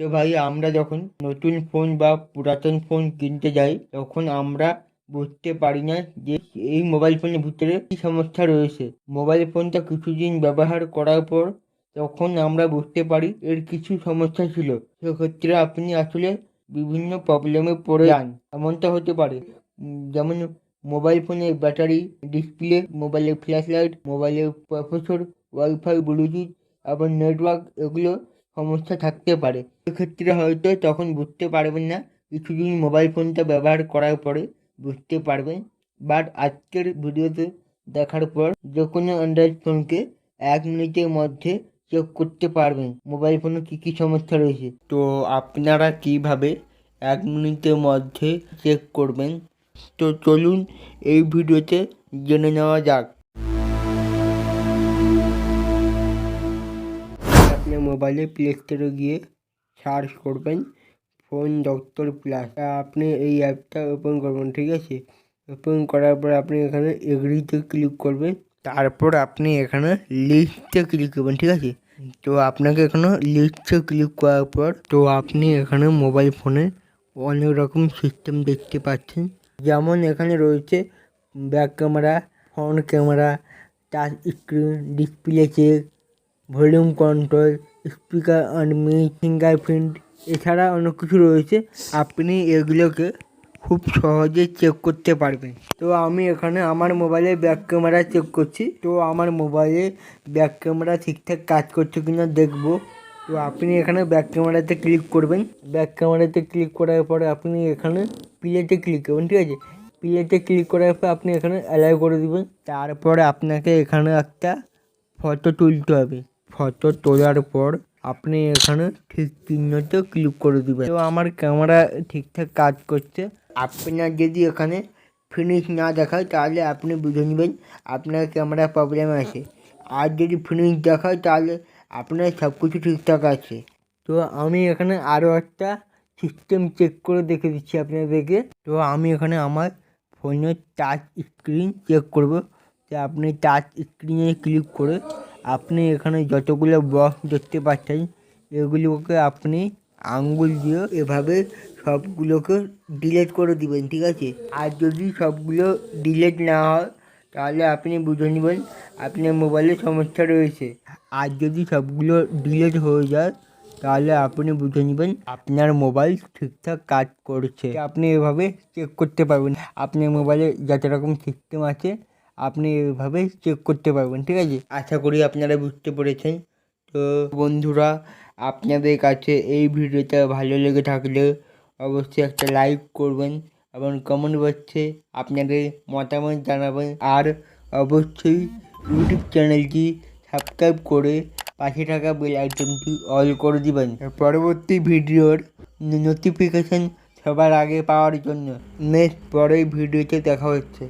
তো ভাই আমরা যখন নতুন ফোন বা পুরাতন ফোন কিনতে যাই তখন আমরা বুঝতে পারি না যে এই মোবাইল ফোনের ভিতরে কি সমস্যা রয়েছে। মোবাইল ফোনটা কিছুদিন ব্যবহার করার পর তখন আমরা বুঝতে পারি এর কিছু সমস্যা ছিল। সেক্ষেত্রে আপনি আসলে বিভিন্ন প্রবলেমে পড়ে যান। এমনটা হতে পারে যেমন মোবাইল ফোনের ব্যাটারি, ডিসপ্লে, মোবাইলের ফ্ল্যাশ লাইট, মোবাইলের প্রসেসর, ওয়াইফাই, ব্লুটুথ এবং নেটওয়ার্ক, এগুলো সমস্যা থাকতে পারে। সেক্ষেত্রে হয়তো তখন বুঝতে পারবেন না, কিছুদিন মোবাইল ফোনটা ব্যবহার করার পরে বুঝতে পারবেন। বাট আজকের ভিডিওতে দেখার পর যে কোনো অ্যান্ড্রয়েড ফোনকে 1 মিনিটের মধ্যে চেক করতে পারবেন মোবাইল ফোনে কী কী সমস্যা রয়েছে। তো আপনারা কিভাবে 1 মিনিটের মধ্যে চেক করবেন, তো চলুন এই ভিডিওতে জেনে নেওয়া যাক। আপনি মোবাইলে প্লে স্টোরে গিয়ে সার্চ করবেন ফোন ডক্টর প্লাস। আপনি এই অ্যাপটা ওপেন করবেন, ঠিক আছে। ওপেন করার পর আপনি এখানে এগ্রিতে ক্লিক করবেন, তারপর আপনি এখানে লিস্টে ক্লিক করবেন, ঠিক আছে। তো আপনাকে এখানে লিস্টে ক্লিক করার পর তো আপনি এখানে মোবাইল ফোনে অনেক রকম সিস্টেম দেখতে পাচ্ছেন। যেমন এখানে রয়েছে back camera, front camera, touch screen, display check, volume control, speaker unmute, fingerprint, এছাড়া অনেক কিছু রয়েছে। আপনি এগুলোকে খুব সহজে চেক করতে পারবেন। তো আমি এখানে আমার মোবাইলে ব্যাক ক্যামেরা চেক করছি। তো আমার মোবাইলে ব্যাক ক্যামেরা ঠিকঠাক কাজ করছে কিনা দেখবো। তো আপনি এখানে ব্যাক ক্যামেরাতে ক্লিক করবেন। ব্যাক ক্যামেরাতে ক্লিক করার পরে আপনি এখানে প্লেতে ক্লিক করবেন, ঠিক আছে। প্লেতে ক্লিক করার পর আপনি এখানে অ্যালাউ করে দিবেন। তারপরে আপনাকে এখানে একটা ফটো তুলতে হবে। ফটো তোলার পর আপনি এখানে ঠিক চিহ্নতে ক্লিক করে দিবেন। তো আমার ক্যামেরা ঠিকঠাক কাজ করছে। আপনার যদি এখানে ফিনিশ না দেখায় তাহলে আপনি বুঝে নেবেন আপনার ক্যামেরা প্রবলেম আছে। আর যদি ফিনিশ দেখায় তাহলে আপনার সব কিছু ঠিকঠাক আছে। তো আমি এখানে আরও একটা সিস্টেম চেক করে দেখে দিচ্ছি আপনাদেরকে। তো আমি এখানে আমার ফোনের টাচ স্ক্রিন চেক করব। তো আপনি টাচ স্ক্রিনে ক্লিক করে আপনি এখানে যতগুলো বক্স দেখতে পাচ্ছেন এগুলোকে আপনি আঙ্গুল দিয়ে এভাবে সবগুলোকে ডিলিট করে দিবেন, ঠিক আছে। আর যদি সবগুলো ডিলিট না হয় তাহলে আপনি বুঝে নেবেন আপনার মোবাইলে সমস্যা রয়েছে। আর যদি সবগুলো ডিলিট হয়ে যায় তাহলে আপনি বুঝে নেবেন আপনার মোবাইল ঠিকঠাক কাজ করছে। আপনি এভাবে চেক করতে পারবেন আপনার মোবাইলে যত রকম সিস্টেম আছে, আপনি এভাবে চেক করতে পারবেন, ঠিক আছে। আশা করি আপনারা বুঝতে পেরেছেন। তো বন্ধুরা, আপনাদের কাছে এই ভিডিওটা ভালো লেগে থাকলে অবশ্যই একটা লাইক করবেন এবং কমেন্ট বক্সে আপনাদের মতামত জানাবেন। আর অবশ্যই ইউটিউব চ্যানেলটি সাবস্ক্রাইব করে পাশে থাকা বেল আইকনটি অল করে দিবেন পরবর্তী ভিডিওর নোটিফিকেশান সবার আগে পাওয়ার জন্য। নেক্সট পরের ভিডিওতে দেখা হচ্ছে।